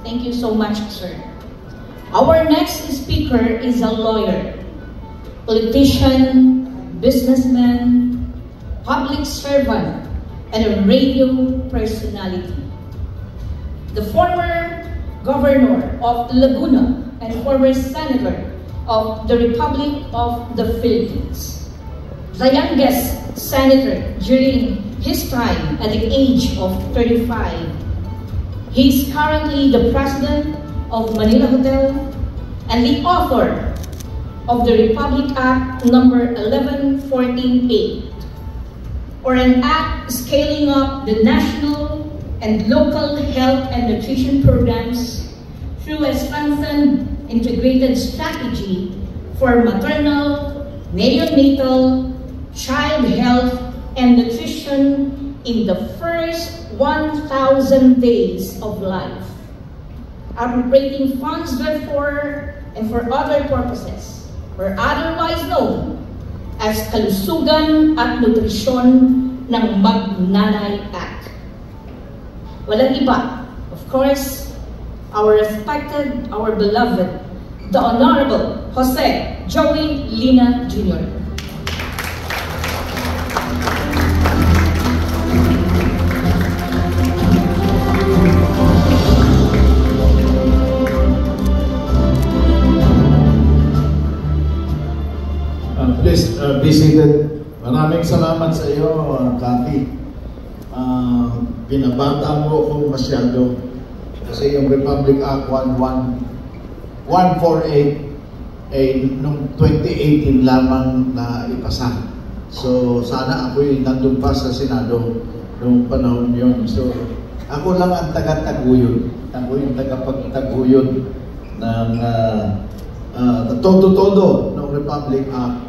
Thank you so much, sir. Our next speaker is a lawyer, politician, businessman, public servant, and a radio personality. The former governor of Laguna and former senator of the Republic of the Philippines. The youngest senator during his time at the age of 35. He is currently the president of Manila Hotel and the author of the Republic Act number 11148, or an act scaling up the national and local health and nutrition programs through a strengthened integrated strategy for maternal, neonatal, child health and nutrition in the first 1,000 days of life, appropriating funds therefore and for other purposes, or otherwise known as Kalusugan at Nutrisyon ng Magnanay Act. Walang iba, of course, our respected, our beloved, the Honorable Jose Joey Lina Jr. Please be seated. Maraming salamat sa iyo, Cathy. Pinabata mo ako masyado kasi yung Republic Act 148 ay noong 2018 lamang na ipasa. So sana ako'y nandun pa sa Senado noong panahon yun. So ako lang ang taga-taguyod. Ako yung tagapagtaguyod ng todo-todo ng Republic Act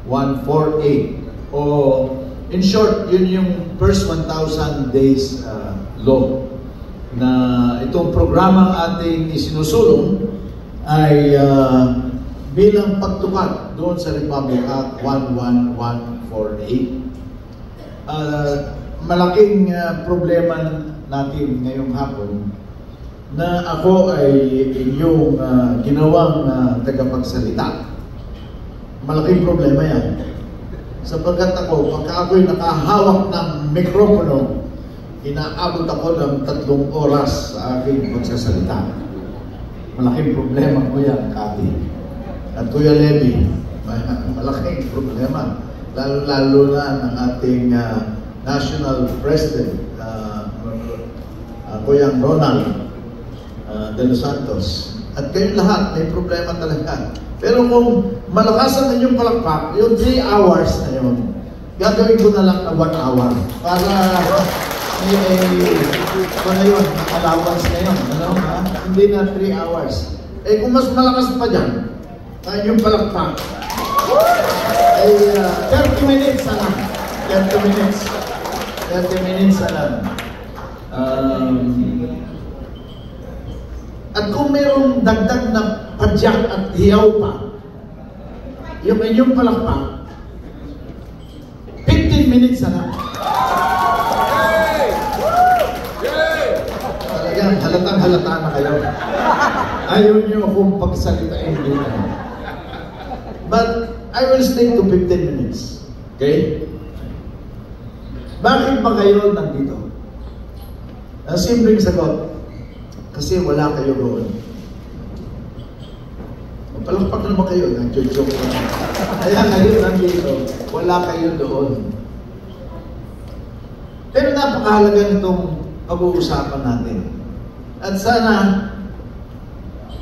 11148. O in short, yun yung first 1,000 days law na itong programang ating isinusulong ay bilang pagtupad doon sa Republic Act 11148. Malaking problema natin ngayong hapon na ako ay inyong ginawang tagapagsalita. Malaking problema yan. Sapagkat ako, pagka ako'y nakahawak ng mikropono, inaabot ako ng 3 oras sa aking pagsasalita. Malaking problema ko yan, Cathy. At Kuya Levy, malaking problema. Lalo na ng ating National President, Kuya Ronald de los Santos. At kayong lahat, may problema talaga. Pero kung malakasan na yung palakpak, yung 3 hours na yun, gagawin ko na lang na 1 hour. Para na yun, allowance na yun. Ano, ha? Hindi na 3 hours. Eh kung mas malakas pa dyan, yung palakpak, ay 30 minutes na lang. 30 minutes. 30 minutes na lang. At kung mayroong dagdag na padyak at hiyaw pa, yung inyong palakpak, 15 minutes na lang. Talagang halatang-halata na kayo. Ayaw nyo akong pagsalitain dito. But I will stick to 15 minutes. Okay? Bakit ba kayo nandito? Ang simpleng sagot, kasi wala kayo doon. Palakpak naman kayo, nag-joke na. Kaya kayo nandito, wala kayo doon. Pero napakahalaga nitong pag-uusapan natin. At sana,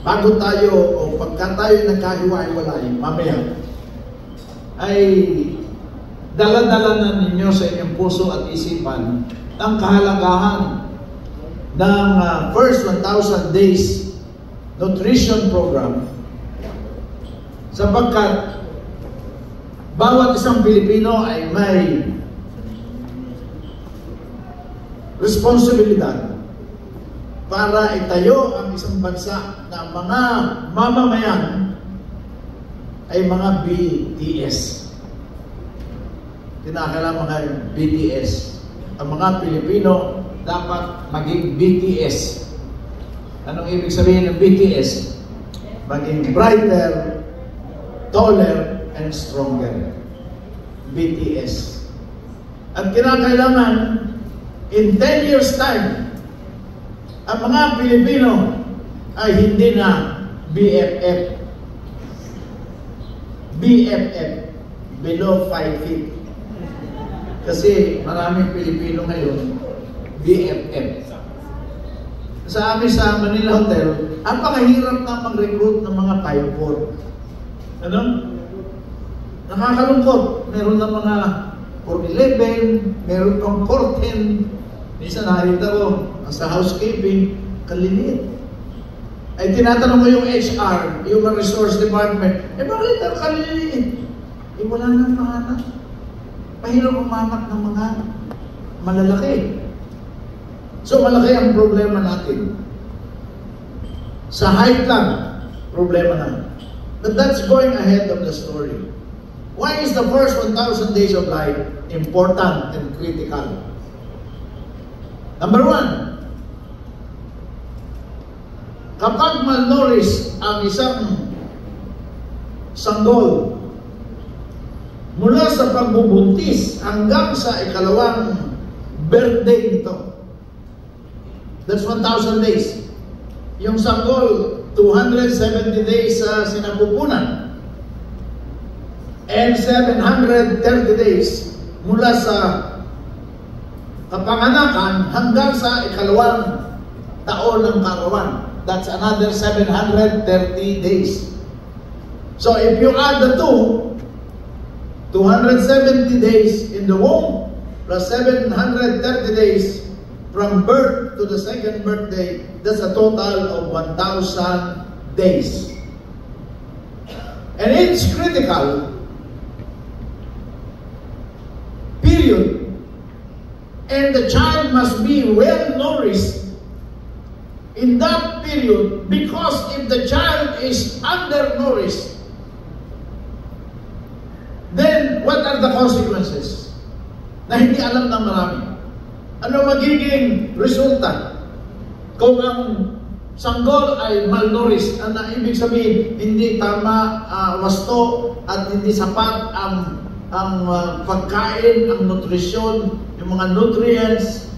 bago tayo, o pagka tayo nagkahiwa-hiwalay, mamaya, ay dala-dala na ninyo sa inyong puso at isipan ang kahalagahan ng first 1,000 days nutrition program, sapagkat bawat isang Pilipino ay may responsibilidad para itayo ang isang bansa na mga mamamayan ay mga BTS. Kinakailangan mga BTS. Ang mga Pilipino dapat maging BTS. Anong ibig sabihin ng BTS? Maging brighter, taller, and stronger. BTS. At kinakailangan, in 10 years time, ang mga Pilipino ay hindi na BFF. BFF, below 5 feet. Kasi maraming Pilipino ngayon, BFF. Sa amin sa Manila Hotel, ang pakahirap na mag-recruit ng mga 5'4". Ano? Nakakalungkot. Meron na mga 4'11", meron pang 4'10". Minsan nakita ko, sa housekeeping, kaliliit. Ay tinatanong ko yung HR, Human Resource Department, bakit ang kaliliit? Wala nang mahanap. Mahirap umanak ng mga malalaki. So malaki ang problema natin. Sa height lang, problema na. But that's going ahead of the story. Why is the first 1,000 days of life important and critical? Number 1, kapag malnourished ang isang sanggol, mula sa pagbubuntis hanggang sa ikalawang birthday nito, that's 1,000 days. Yung sanggol, 270 days sa sinapupunan. And 730 days mula sa kapanganakan hanggang sa ikalawang taon ng karawan. That's another 730 days. So if you add the two, 270 days in the womb plus 730 days from birth to the second birthday, that's a total of 1,000 days. And it's critical period. And the child must be well nourished in that period, because if the child is undernourished, then what are the consequences? Na hindi alam ng marami. Ano magiging resulta kung ang sanggol ay malnourished? Ang ibig sabihin, hindi tama wasto at hindi sapat ang pagkain, ang nutrisyon, yung mga nutrients,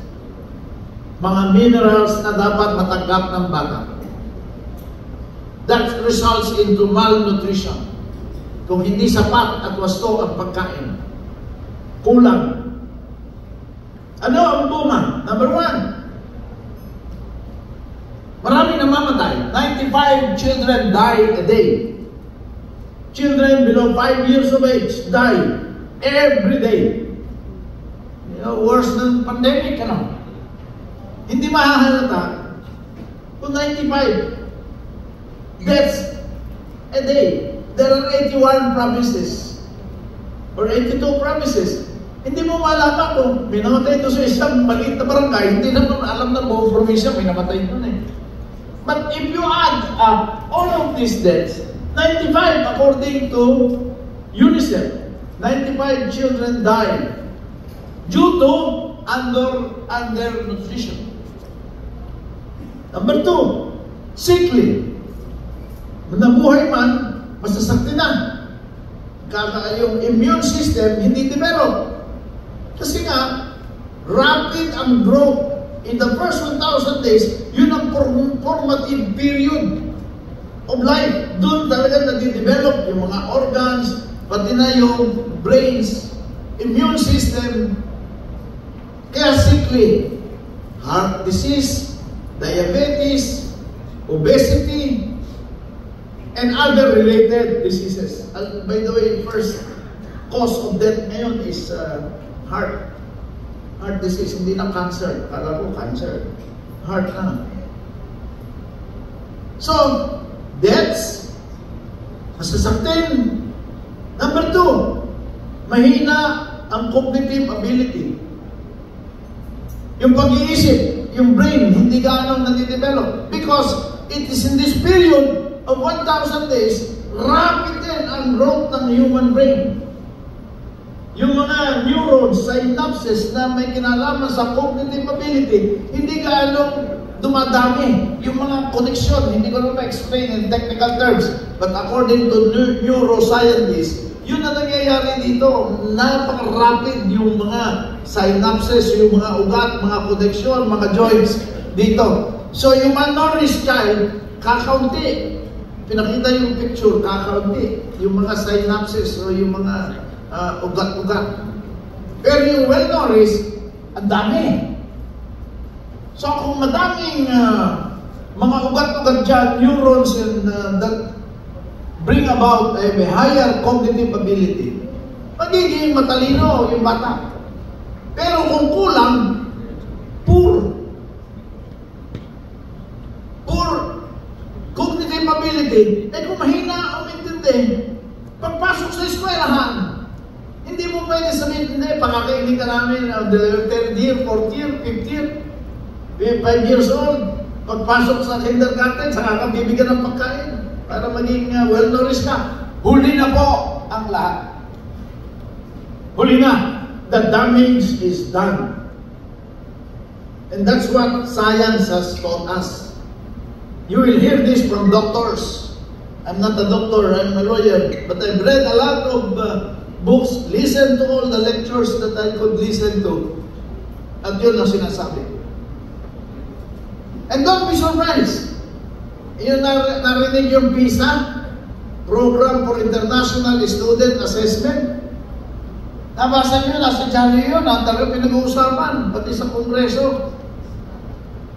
mga minerals na dapat matanggap ng bata. That results into malnutrition. Kung hindi sapat at wasto ang pagkain, kulang. Ano ang bunga? Number 1, maraming namamatay. 95 children die a day. Children below 5 years of age die every day. Worse than pandemic, ano? Hindi mahahalata kung 95 deaths a day. There are 81 provinces or 82 provinces. Hindi mo malaman kung may namatay ito sa isang maliit na barangay, hindi naman alam na buong probinsya may namatay doon eh. But if you add up all of these deaths, 95 according to UNICEF, 95 children die due to undernutrition. Number 2, sickly. Nabuhay man, masasakti na. Yung immune system hindi develop. Kasi nga, rapid ang growth in the first 1,000 days, yun ang formative period of life. Doon talaga nadidevelop yung mga organs, pati na yung brains, immune system. Kaya sickly, heart disease, diabetes, obesity, and other related diseases. By the way, first cause of death ngayon is heart disease, hindi na cancer. Kala ko cancer. Heart na. So, deaths, masasaktin. Number 2, mahina ang cognitive ability. Yung pag-iisip, yung brain, hindi gaano nadidevelop. Because it is in this period of 1,000 days, rapid din ang growth ng human brain. Yung mga neurons, synapses na may kinalaman sa cognitive ability, hindi gaano dumadami yung mga koneksyon. Hindi ko na ma-explain in technical terms. But according to neuroscientists, yun na nangyayari dito. Napaka-rapid yung mga synapses, yung mga ugat, mga koneksyon, mga joints dito. So yung malnourished child, kakaunti. Pinakita yung picture, kakaunti. Yung mga synapses o yung mga ugat-ugat. Pero yung well-nourished, ang dami. So kung madaming mga ugat-ugat dyan, neurons and that bring about a higher cognitive ability, magiging matalino yung bata. Pero kung kulang, poor cognitive ability, kung mahina ang intindi, pagpasok sa eskwelahan, hindi mo pwede sabihin, hindi, pakakainin ka namin the 3rd year, 4th year, 5th year, 5 years old, pagpasok sa kindergarten, saka ka bibigyan ng pagkain para maging well-nourished ka. Huli na po ang lahat. Huli na. The damage is done. And that's what science has taught us. You will hear this from doctors. I'm not a doctor, I'm a lawyer, but I've read a lot of books, listened to all the lectures that I could listen to. At yun ang sinasabi. And don't be surprised. Yung narinig yung PISA, Program for International Student Assessment. Nabasa nyo, nasa channel yun, talagang pinag-uusapan, pati sa Kongreso.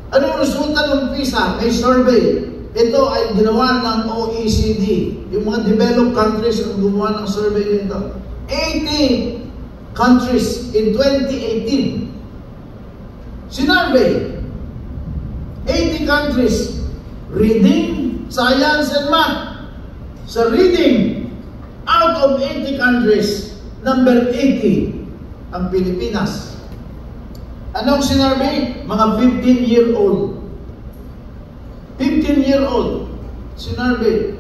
Anong resulta ng PISA? May survey. Ito ay ginawa ng OECD. Yung mga developed countries ang gumawa ng survey nito. 80 countries in 2018. Sinurvey. 80 countries. Reading, science, and math. Sa reading, out of 80 countries, number 80 ang Pilipinas. Anong sinurvey? Mga 15-year-old. 15-year-old. Sinurvey.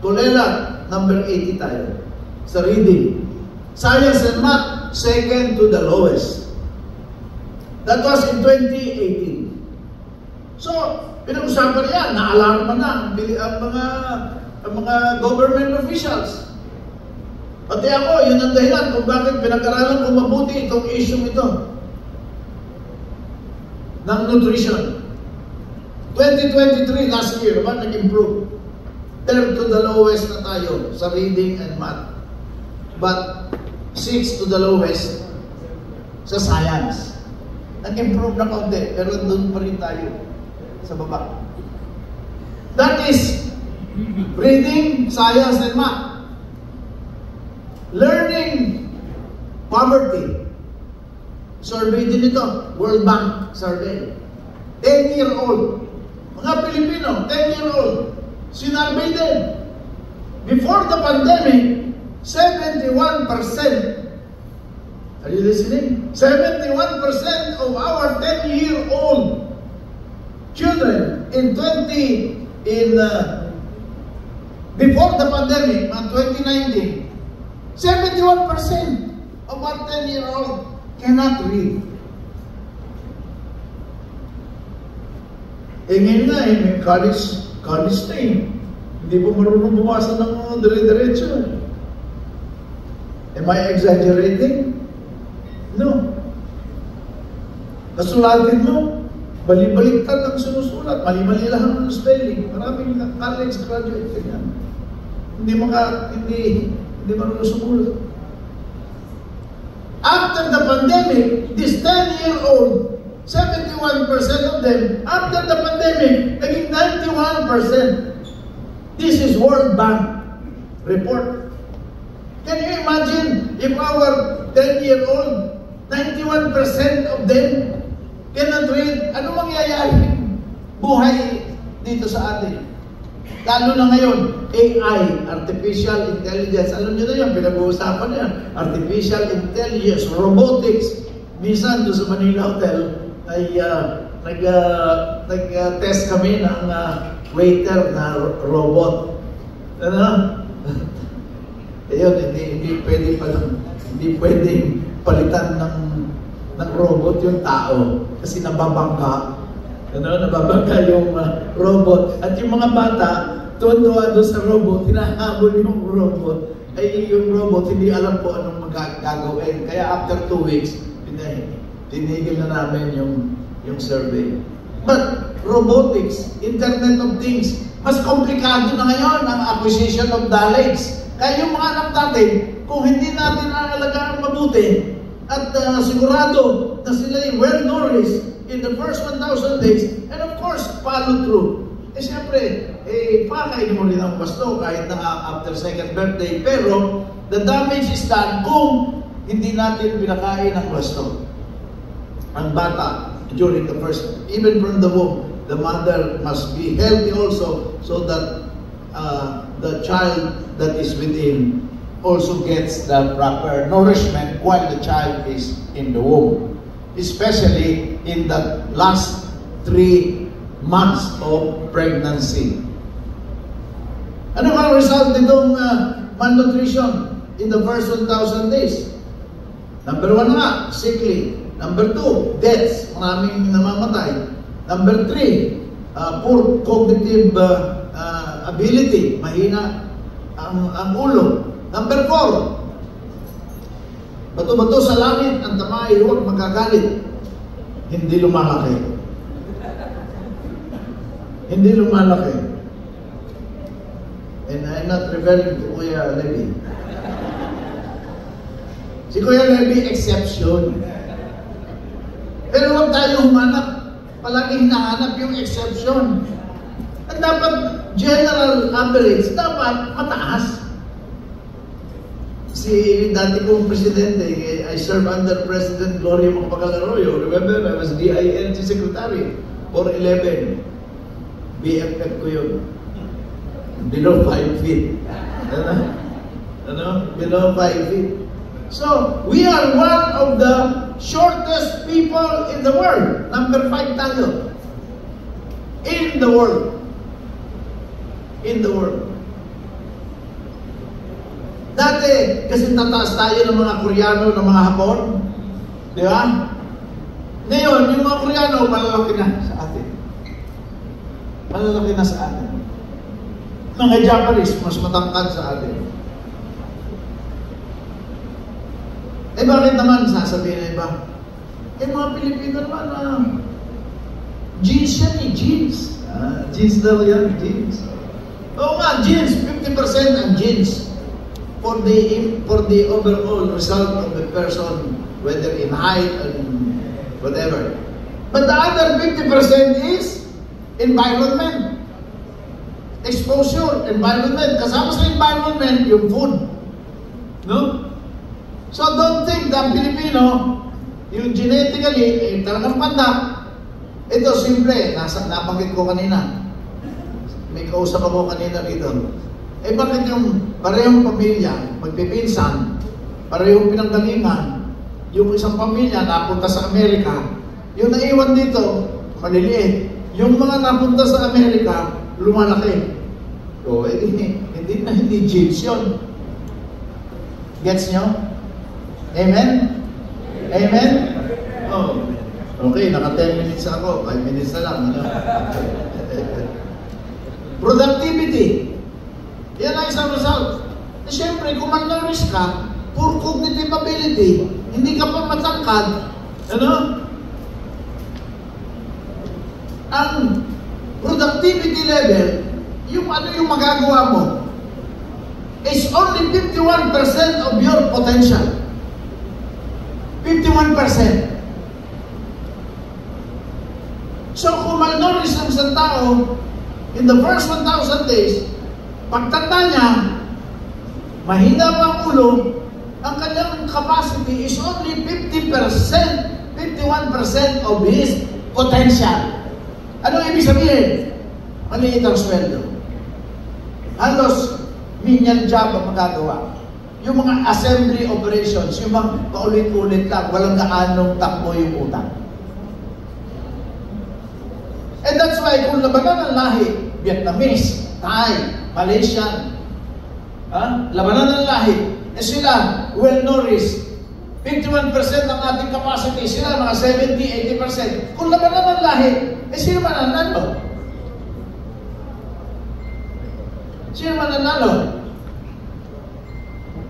Kulela, number 80 tayo. Sa reading. Science and math, second to the lowest. That was in 2018. So, pinag-usapan yan, na-alarma na ang mga government officials. Pati ako, yun ang dahilan kung bakit pinag-aralan kong mabuti itong issue ito ng nutrition. 2023, last year, nag-improve. Third to the lowest na tayo sa reading and math. But 6 to the lowest sa science. Nag-improve na kaunti, pero doon pa rin tayo sa baba. That is reading, science, and math. Learning, poverty. Survey din ito, World Bank survey. 10-year-old. Mga Pilipino, 10-year-old. Sinurvey din. Before the pandemic, 71%. Are you listening? 71% of our 10-year-old children before the pandemic, 2019, 71% of our 10-year-old cannot read. Ngayon na, may college na Hindi po marunong bumasa ng dire-diretso. Am I exaggerating? No. Kasulatin mo, bali-baliktad ang sinusulat, mali-mali lang ang spelling. Maraming college graduate yan. Hindi marunong sumulat. After the pandemic, this 10-year-old, 71% of them, after the pandemic, naging 91%. This is World Bank report. Can you imagine if our 10-year-old, 91% of them cannot read? Ano mangyayari buhay dito sa atin? Lalo na ngayon, AI, Artificial Intelligence. Alam nyo na yan, pinag-uusapan na yan. Artificial Intelligence, Robotics. Minsan doon sa Manila Hotel, ay nag-test kami ng waiter na robot. Ano? Ayun, hindi pwedeng palitan ng robot yung tao kasi nababangga. Nababangga yung robot. At yung mga bata, tuwan-tuwa doon sa robot, hinahabol yung robot. Ay yung robot, hindi alam po anong magagawin. Kaya after 2 weeks, tinigil na namin yung survey. But robotics, Internet of Things, mas komplikado na ngayon ang acquisition of knowledge. Kaya yung mga anak natin, kung hindi natin aalagaan mabuti, at sigurado na sila yung well-nourished in the first 1,000 days, and of course, follow through. Siyempre, pakainin mo rin ang basto kahit na after second birthday, pero the damage is done kung hindi natin pinakain ang basto. Ang bata, during the first, even from the womb, the mother must be healthy also so that the child that is within also gets the proper nourishment while the child is in the womb. Especially in the last 3 months of pregnancy. Ano ang result nitong malnutrition in the first 1,000 days? Number 1 nga, sickly. Number 2, deaths. Maraming namamatay. Number 3, poor cognitive ability. Mahina ang ulo. Number 4, bato-bato sa langit, ang tamay, huwag magagalit. Hindi lumalaki. Hindi lumalaki. And I'm not referring to Kuya Levy. Si Kuya Levy, exception. Pero huwag tayo humanap. Palagi hinahanap yung exception. At dapat, general average, dapat mataas. Si dati kong presidente, I served under President Gloria Macapagal-Arroyo. Remember, I was DILG Secretary for 11. BFF ko yun. Below 5 feet. Below 5 feet. So, we are one of the shortest people in the world. Number 5 tayo. In the world. In the world. Dati, kasi tataas tayo ng mga Koreano, ng mga Hapon. Di ba? Ngayon, yung mga Koreano, malalaki na sa atin. Malalaki na sa atin. Mga Japanese, mas matangkad sa atin. Bakit naman sasabihin na iba? Mga Pilipino naman, jeans yan jeans. Jeans daw yan, jeans. Oo nga, jeans, 50% ang jeans. For the overall result of the person, whether in height and whatever. But the other 50% is environment. Exposure, environment. Kasama sa environment, yung food. No? So don't think that Filipino, yung genetically, talagang panda. Ito, simple. Nabanggit ko kanina. May kausap ako kanina rito. Bakit yung parehong pamilya, magpipinsan, parehong pinanggalingan, yung isang pamilya napunta sa Amerika, yung naiwan dito, maliliit. Yung mga napunta sa Amerika, lumalaki. So, hindi genes yun. Gets nyo? Amen? Amen? Oh. Okay, naka 10 minutes ako. 5 minutes na lang. Productivity. Yan ang isang result. Siyempre, kung malnourished ka, poor cognitive ability, hindi ka pa matangkad, ang productivity level, yung magagawa mo, is only 51% of your potential. 51%. So, kung malnourished ang isang tao, in the first 1,000 days, pagtanda niya, mahina pa ang ulo, ang kanyang capacity is only 50%, 51% of his potential. Ano ibig sabihin? Maliit ang sweldo. Halos menial job ang magagawa. Yung mga assembly operations, yung mga paulit-ulit lang, walang gaanong takbo yung utang. And that's why kung labanan ng lahi, Vietnamese, Thai, Malaysian, labanan ng lahi, sila well-nourished. 51% ng ating capacity, sila mga 70-80%. Kung labanan ng lahi, Eh, sino mananalo? Sino mananalo?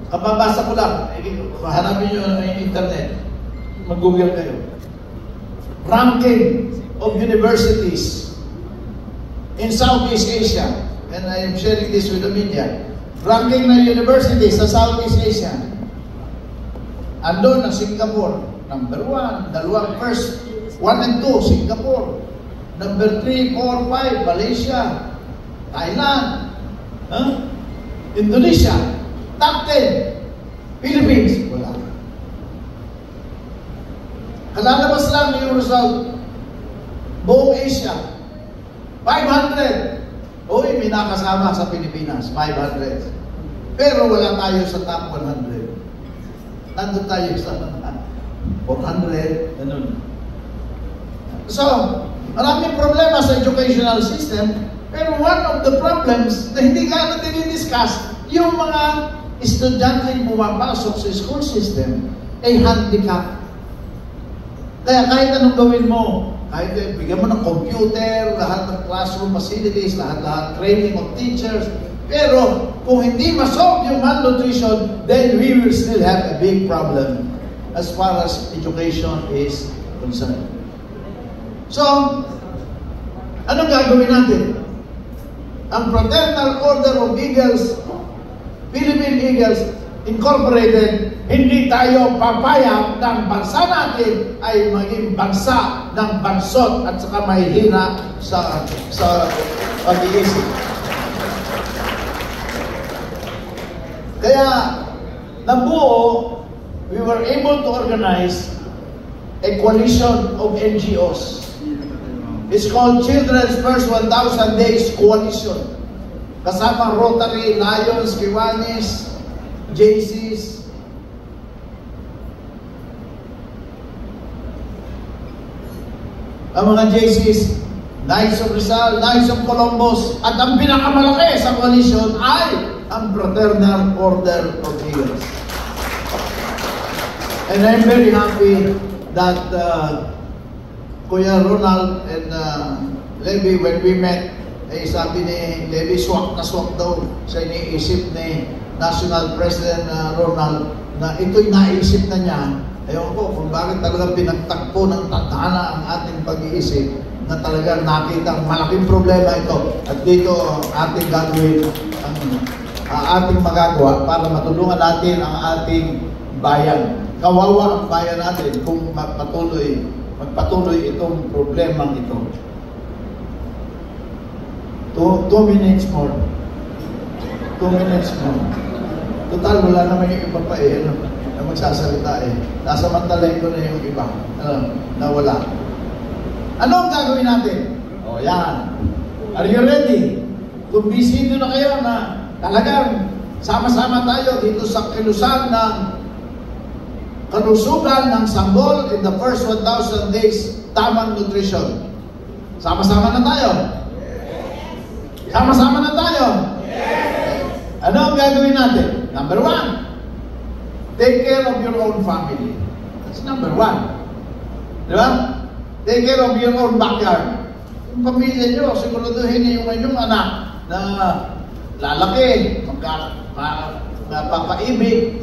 Kapabasa ko lang, hanapin nyo yung internet, mag-google kayo. Ranking of universities in Southeast Asia, and I am sharing this with the media. Ranking ng universities sa Southeast Asia. Andun ang Singapore, number 1, dalawang first, 1 and 2, Singapore. Number 3, 4, 5, Malaysia, Thailand, Indonesia, top 10, Philippines, wala. Kalalabas lang yung result, buong Asia, 500. Uy, may nakasama sa Pilipinas, 500. Pero wala tayo sa top 100. Nandun tayo sa 400, ganun. So, maraming problema sa educational system, pero one of the problems na hindi ka natin i-discuss, yung mga estudyante pumapasok sa school system ay handicap. Kaya kahit anong gawin mo, kahit bigyan mo ng computer, lahat ng classroom facilities, lahat training of teachers, pero kung hindi ma-solve yung malnutrition, then we will still have a big problem as far as education is concerned. So, anong gagawin natin? Ang Fraternal Order of Eagles, Philippine Eagles Incorporated, hindi tayo papayag ng bansa natin ay maging bansa ng bansot at saka mahihina sa pag-iisip. Kaya, nabuo, we were able to organize a coalition of NGOs. It's called Children's First 1,000 Days Coalition. Kasama Rotary, Lions, Kiwanis, JCs. Ang mga JCs, Knights of Rizal, Knights of Columbus, at ang pinakamalaki sa coalition ay ang Fraternal Order of Eagles. And I'm very happy that Kuya Ronald and Levy, when we met, sabi ni Levy, swak na swak daw sa iniisip ni National President Ronald na ito'y naisip na niya. Ewan ko kung bakit talagang pinagtagpo ng tadhana ang ating pag-iisip na talagang nakita malaking problema ito. At dito ating gagawin ang ating magagawa para matulungan natin ang ating bayan. Kawawa ang bayan natin kung magpatuloy itong problemang ito. 2 minutes more. 2 minutes more. Total, wala naman yung iba pa na magsasalita Nasamantalain ko na yung iba. Nawala. Ano ang gagawin natin? O, yan. Are you ready? Kung bisito na kayo na talagang sama-sama tayo dito sa kilusan ng kalusugan ng sanggol in the first 1,000 days tamang nutrition. Sama-sama na tayo? Sama-sama na tayo? Ano ang gagawin natin? Number 1, take care of your own family. That's number 1. Di ba? Take care of your own backyard. Yung pamilya nyo, siguraduhin niyo yung inyong anak na lalaki, magpapaibig,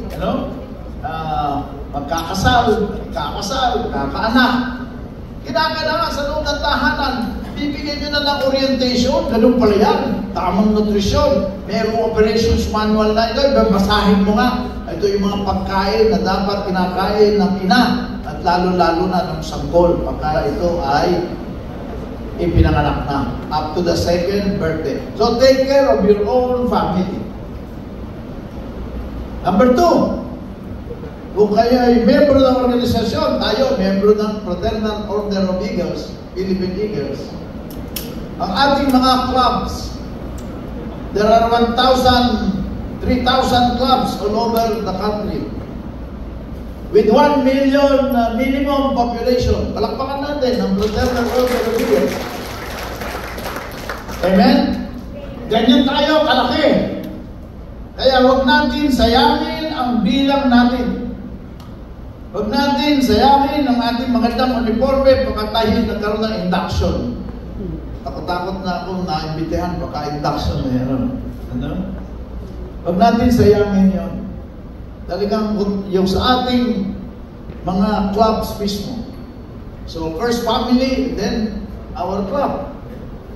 magkakasal, kakaanak. Kinakailangan sa loob ng tahanan, bibigyan nyo na ng orientation, ganun pala yan, tamang nutrisyon, merong operations manual na ito, babasahin mo nga, ito yung mga pagkain na dapat kinakain ng ina, at lalo-lalo na ng sanggol, pagka ito ay ipinanganak na, up to the 2nd birthday. So take care of your own family. Number 2, kung kayo ay membro ng organisasyon, tayo, membro ng Fraternal Order of Eagles, Philippine Eagles, ang ating mga clubs, there are 3,000 clubs all over the country with 1 million minimum population. Palakpakan natin ang Fraternal Order of Eagles. Amen? Ganyan tayo, kalaki. Kaya huwag natin sayangin ang bilang natin. Huwag natin sayangin ang ating magandang uniforme pagkatahil nagkaroon ng induction. takot-takot na ako na-imbitehan, baka induction na yan. Ano? Huwag natin sayangin yun. Talagang yung sa ating mga clubs mismo. So, first family, then our club.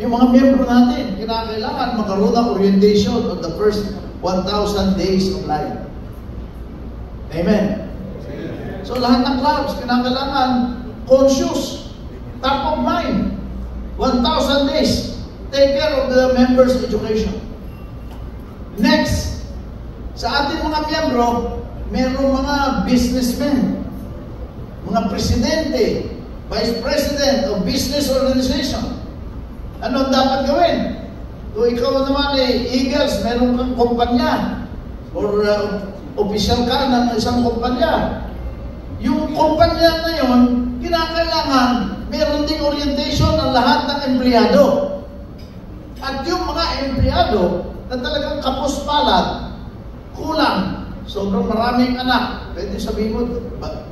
Yung mga miyembro natin, kinakailangan magkaroon ng orientation on the first 1,000 days of life. Amen. So, lahat ng clubs, kinakailangan conscious, top of mind. 1,000 days. Take care of the members' education. Next, sa ating mga miyembro, mayroong mga businessmen, mga presidente, vice president of business organization. Ano dapat gawin? Kung ikaw naman Eagles, meron kang kumpanya or official ka ng isang kumpanya. Yung kumpanya na yun, kinakailangan meron ding orientation ng lahat ng empleyado. At yung mga empleyado na talagang kapos-palad, kulang, sobrang maraming anak, pwede sabihin mo,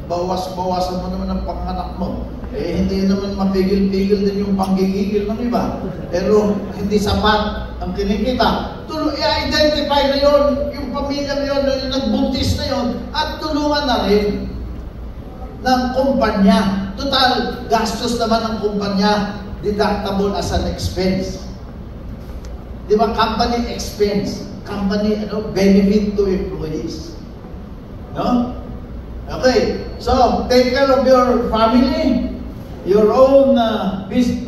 bawasan mo naman ang panganak mo. Hindi naman mapigil-pigil din yung panggigigil ng iba. Pero hindi sapat ang kinikita. I-identify na yun, yung pamilya na yun, yung nagbuntis na yun, at tulungan na rin ng kumpanya. Total, gastos naman ng kumpanya, deductible as an expense. Di ba? Company expense. Company, benefit to employees. No? Okay. So, take care of your family, your own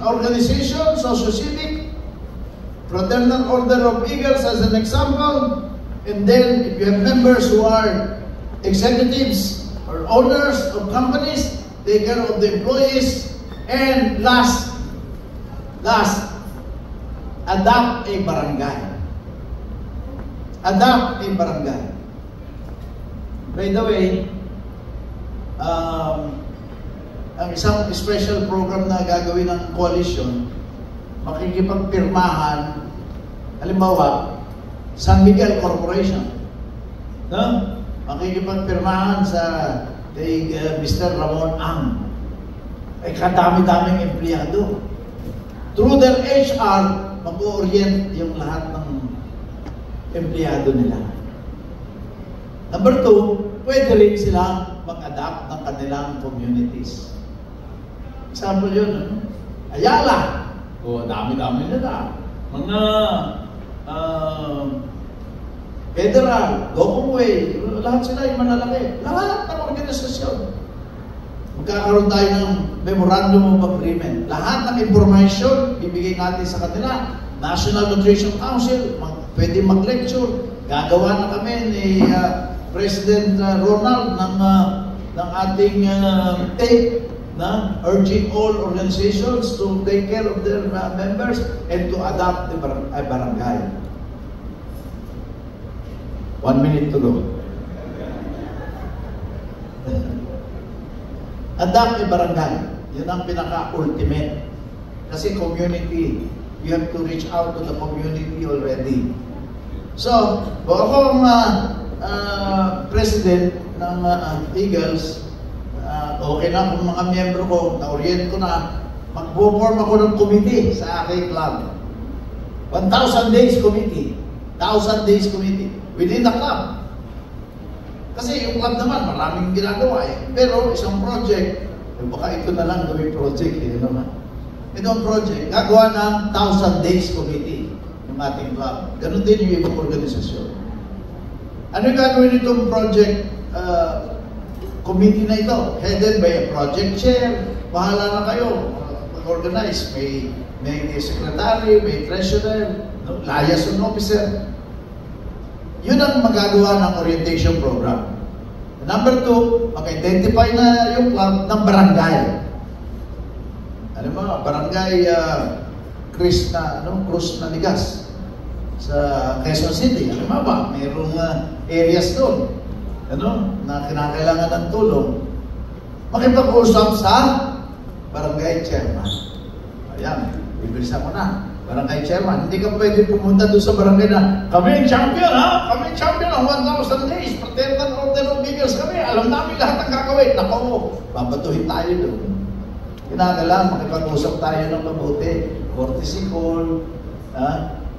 organization, socio-civic, Fraternal Order of Eagles as an example, and then if you have members who are executives or owners of companies, take care of the employees, and last, adopt a barangay. Adopt a barangay. By the way, ang isang special program na gagawin ng coalition, makikipagpirmahan, halimbawa, San Miguel Corporation. No? Makikipagpirmahan sa kay Mr. Ramon Ang. Ay kadami-daming empleyado. Through their HR, mag-orient yung lahat ng empleyado nila. Number 2, pwede rin sila mag-adapt ng kanilang communities. Example yun, Ayala. Dami-dami nila. Mga Federal, Gokongwei, lahat sila yung malalaki. Lahat ng organisasyon. Magkakaroon tayo ng Memorandum of Agreement. Lahat ng information, bibigay natin sa kanila. National Nutrition Council, pwede mag-lecture. Gagawa na kami ni President Ronald ng ating tape na urging all organizations to take care of their members and to adopt a barangay. 1 minute to go. Adopt a barangay. Yun ang pinaka-ultimate. Kasi community, you have to reach out to the community already. So, kung ako ang president ng Eagles, okay na kung mga miyembro ko, na-orient ko na, mag-form ako ng committee sa aking club. 1,000 days committee. 1,000 days committee. Within the club. Kasi yung club naman, maraming ginagawa eh. Pero isang project, baka ito na lang gawing project. Ito ang project, gagawa ng 1,000 days committee ng ating club. Ganon din yung ibang organisasyon. Ano yung gagawin itong project committee na ito? Headed by a project chair. Bahala na kayo. Mag-organize. May secretary, may treasurer, liaison officer. Yun ang magagawa ng orientation program. Number 2, mag-identify na yung club ng barangay. Alam mo, barangay Cruz na Ligas sa Quezon City. Alam mo ba, mayroong areas doon na kinakailangan ng tulong. Makipag-usap sa barangay chairman. Ayan, bibilisan mo na. Barangay chairman, hindi ka pwede pumunta doon sa barangay na kami ang champion ha? Kami ang champion ng 1,000 days. Fraternal Order of Eagles kami. Alam namin lahat ang gagawin. Nako, babatuhin tayo doon. Kinakailangan makipag-usap tayo ng mabuti. courtesy call,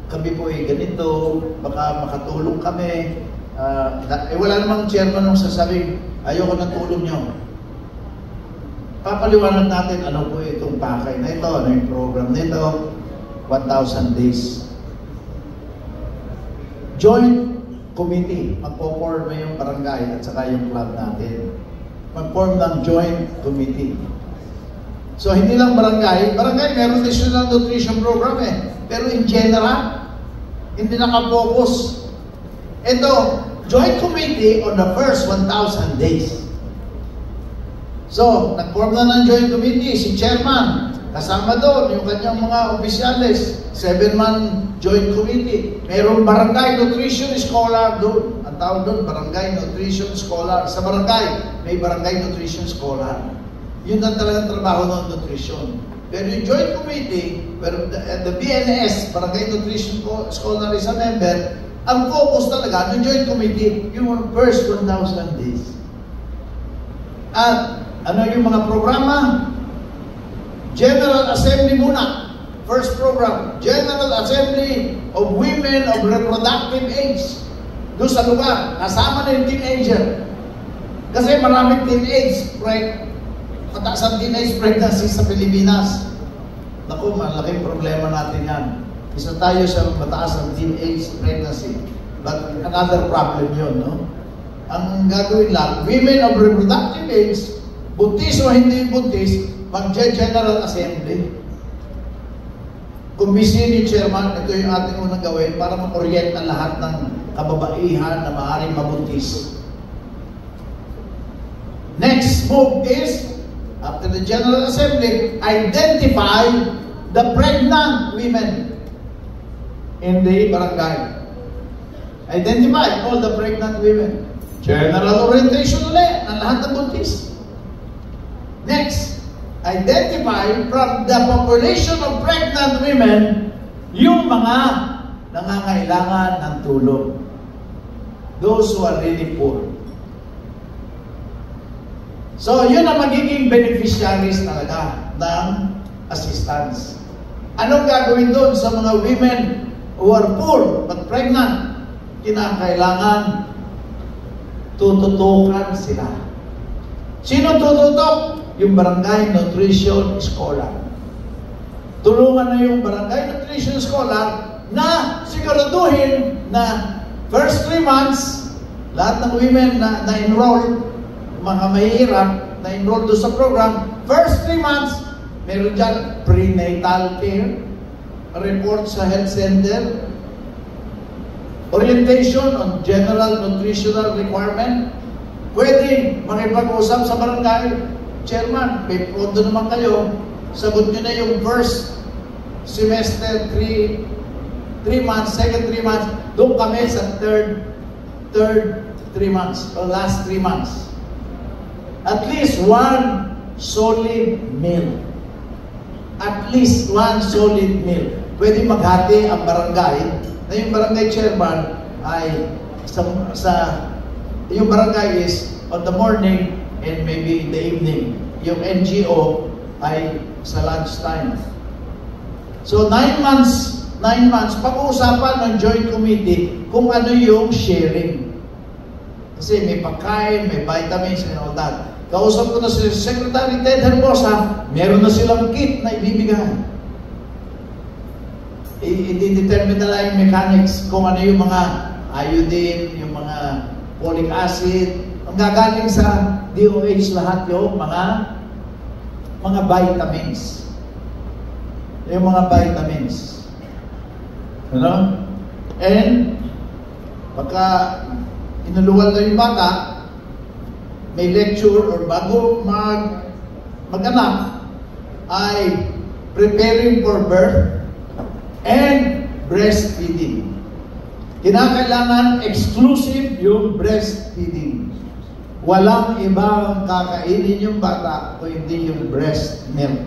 kami po ay ganito, baka makatulong kami. Wala namang chairman nung sasabing, ayoko ng tulong nyo. Papaliwanag natin ano po itong pakay na ito, ano yung program nito, 1,000 days. Joint committee, magpo-form yung barangay at saka yung club natin. Mag-form ng joint committee. So, hindi lang barangay meron national nutrition program pero in general, hindi nakapokus. Ito, joint committee on the first 1,000 days. So, nag-form na ng joint committee, si chairman, kasama doon yung kanyang mga opisyales, 7-man joint committee. Mayroong barangay nutrition scholar doon. Ang tawag doon, barangay nutrition scholar. Sa barangay, may barangay nutrition scholar. Yun ang talagang trabaho ng nutrition. Pero yung joint committee, where the BNS, Barangay Nutrition Scholar is a member, ang focus talaga ng joint committee, yung first 1,000 days. At ano yung mga programa? General Assembly muna. First program, General Assembly of Women of Reproductive Age. Doon sa lugar, kasama na yung teenager. Kasi maraming mataas ang teenage pregnancy sa Pilipinas. Naku, malaking problema natin yan. Isa tayo sa mataas ang teenage pregnancy. But another problem yun, no? Ang gagawin lang, women of reproductive age, buntis o hindi buntis, mag-General Assembly. Kumbisi ni Chairman, ito yung ating unang gawin para mag-orient ang lahat ng kababaihan na maaaring mabuntis. Next move is, after the General Assembly, identify the pregnant women in the barangay. Identify all the pregnant women. General orientation ulit ng lahat ng buntis. Next, identify from the population of pregnant women yung mga nangangailangan ng tulong. Those who are really poor. So, yun ang magiging beneficiaries talaga ng assistance. Anong gagawin doon sa mga women who are poor but pregnant? Kinakailangan tututukan sila. Sino tututok? Yung Barangay Nutrition Scholar. Tulungan na yung Barangay Nutrition Scholar na siguraduhin na first 3 months, lahat ng women na enroll, mga mahihirap na enroll doon sa program, first 3 months, meron dyan prenatal care, report sa health center, orientation on general nutritional requirement, pwede makipag-usap sa barangay, Chairman, may pondo naman kayo, sagot nyo na yung first semester, 3 months, second 3 months, doon kami sa third 3 months, or last 3 months. At least 1 solid meal. At least 1 solid meal. Pwede maghati ang barangay, na yung barangay chairman ay yung barangay is on the morning and maybe in the evening. Yung NGO ay sa lunchtime. So 9 months, pag-uusapan ng joint committee kung ano yung sharing. Kasi may pagkain, may vitamins and all that. Kausap ko na si Secretary Ted Herbosa, meron na silang kit na ibibigay. I-determine na lang yung mechanics kung ano yung mga iodine, yung mga folic acid, ang gagaling sa DOH lahat yung mga vitamins. Yung mga vitamins. Ano? And pagka inuluwal na yung bata, may lecture or bago mag-anak ay preparing for birth and breastfeeding. Kinakailangan exclusive yung breastfeeding. Walang ibang kakainin yung bata kung hindi yung breast milk.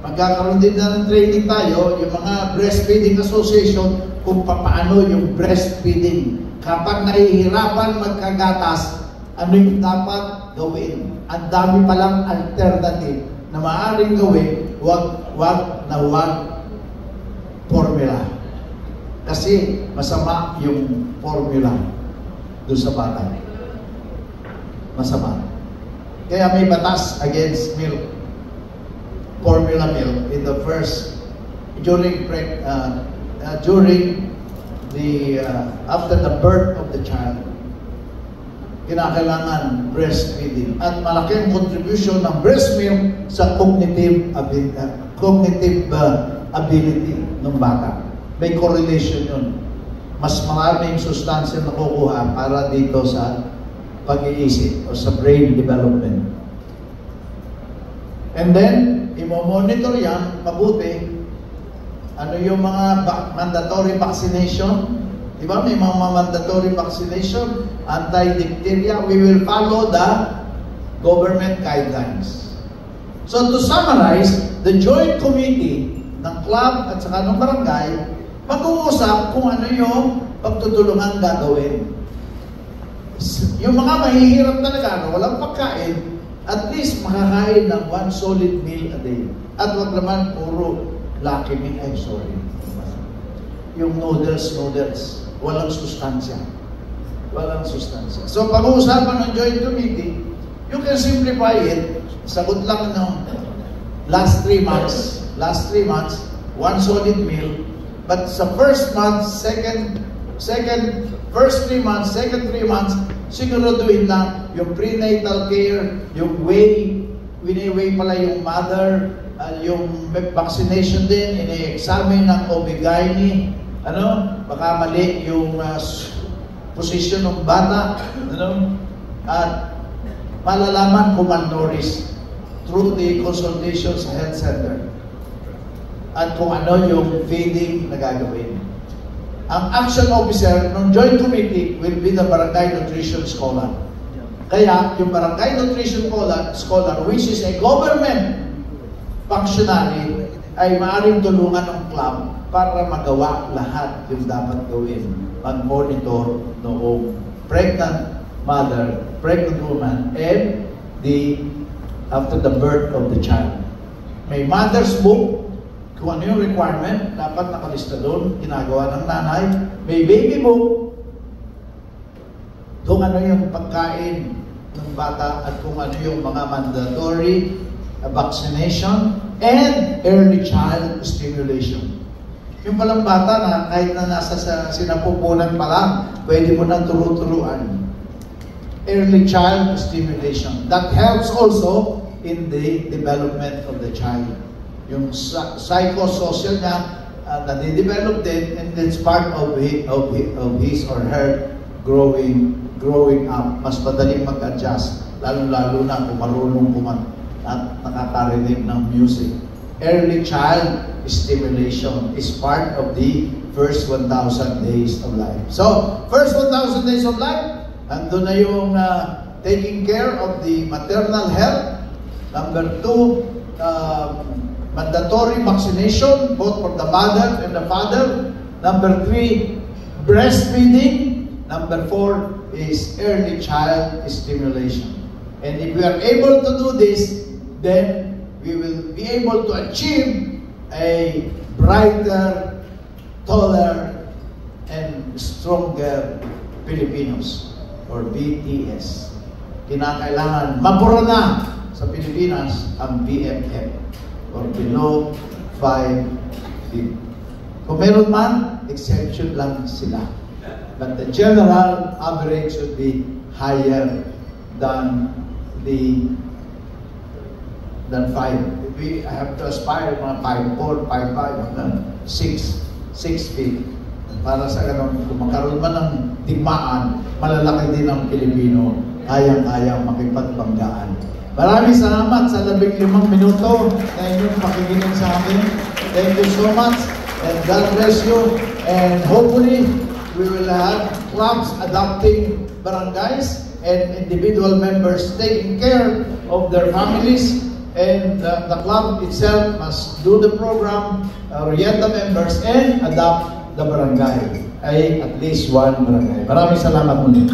Magkakaroon din na ng training tayo, yung mga breastfeeding association, kung paano yung breastfeeding. Kapag nahihirapan magkagatas, ano yung dapat gawin? Ang dami palang alternative na maaaring gawin, wag formula. Kasi masama yung formula doon sa bata. Masama. Kaya may batas against milk, formula milk in the first, after the birth of the child. Kinakailangan breastfeeding. At malaking contribution ng breast milk sa cognitive ability ng bata. May correlation yun. Mas maraming sustansya na kukuha para dito sa pag-iisip o sa brain development. And then, i-monitor yan mabuti. Ano yung mga mandatory vaccination? Diba? May mga mandatory vaccination, anti-diphtheria. We will follow the government guidelines. So to summarize, the joint committee ng club at saka ng barangay mag-uusap kung ano yung pagtutulungan gagawin. Yung mga mahihirap talaga, walang pagkain, at least makakain ng 1 solid meal a day. At wag naman puro Lucky Me, I'm sorry. Yung noodles, walang sustansya. Walang sustansya. So pag-uusapan ng joint committee, you can simplify it. Sagot lang ng last 3 months, 1 solid meal. But sa first month, first 3 months, second 3 months, siguraduhin lang yung prenatal care, yung weigh pala yung mother, yung vaccination din, ini-examine ng OB-GYN, baka mali yung position ng bata, at malalaman kung malnourished through the consultation sa health center. At kung ano yung feeding na gagawin. Ang action officer ng joint committee will be the barangay nutrition scholar. Kaya yung barangay nutrition scholar, which is a government functionary, ay maaaring tulungan ng club para magawa lahat yung dapat gawin. Mag-monitor noong pregnant mother, pregnant woman, and after the birth of the child. May mother's book, kung ano yung requirement, dapat nakalista doon, ginagawa ng nanay. May baby book, kung ano yung pagkain ng bata at kung ano yung mga mandatory vaccination and early child stimulation. Yung palang bata na kahit na nasa sinapupunan pa lang, pwede mo nang turu-turuan. Early child stimulation. That helps also in the development of the child. Yung psychosocial niya, nadidevelop din, and it's part of his or her growing up. Mas madaling mag-adjust, lalo-lalo na kung marunong kumanta at nakakarinig ng music. Early child stimulation is part of the first 1,000 days of life. So, first 1,000 days of life, andun na yung taking care of the maternal health. Number 2, mandatory vaccination, both for the mother and the father. Number 3, breastfeeding. Number 4 is early child stimulation. And if we are able to do this, then we will be able to achieve a brighter, taller, and stronger Filipinos, or BTS. Kinakailangan mapura na sa Pilipinas ang BFF, or below 5 feet. Kung meron man, exception lang sila. But the general average should be higher than 5. We have to aspire mga 5'4", 5'5", hanggang 6 feet. Para sa ganun, kung magkaroon man ng digmaan, malalaki din ang Pilipino, kayang-kayang makipagbanggaan. Maraming salamat sa 15 minuto na inyong pakikinig sa akin. Thank you so much, and God bless you. And hopefully, we will have clubs adopting barangays and individual members taking care of their families. And the club itself must do the program, orient the members, and adopt the barangay. Ay at least 1 barangay. Maraming salamat muli.